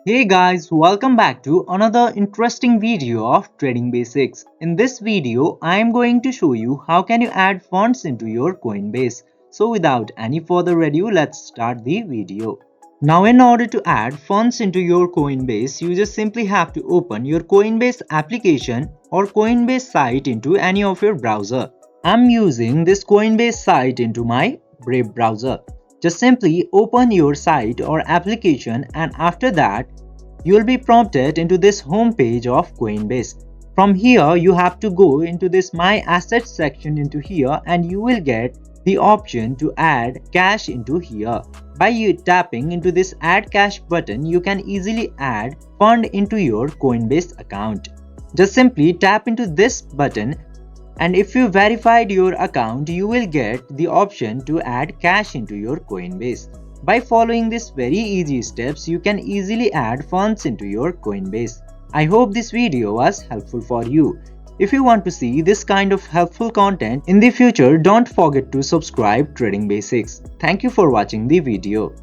Hey guys, welcome back to another interesting video of Trading Basics. In this video, I am going to show you how can you add funds into your Coinbase. So without any further ado, let's start the video. Now in order to add funds into your Coinbase, you just simply have to open your Coinbase application or Coinbase site into any of your browser. I'm using this Coinbase site into my Brave browser. Just simply open your site or application, and after that you will be prompted into this home page of Coinbase. From here you have to go into this My Assets section into here, and you will get the option to add cash into here. By you tapping into this Add Cash button, you can easily add fund into your Coinbase account. Just simply tap into this button, and if you verified your account, you will get the option to add cash into your Coinbase. By following these very easy steps, you can easily add funds into your Coinbase. I hope this video was helpful for you. If you want to see this kind of helpful content in the future, don't forget to subscribe Trading Basics. Thank you for watching the video.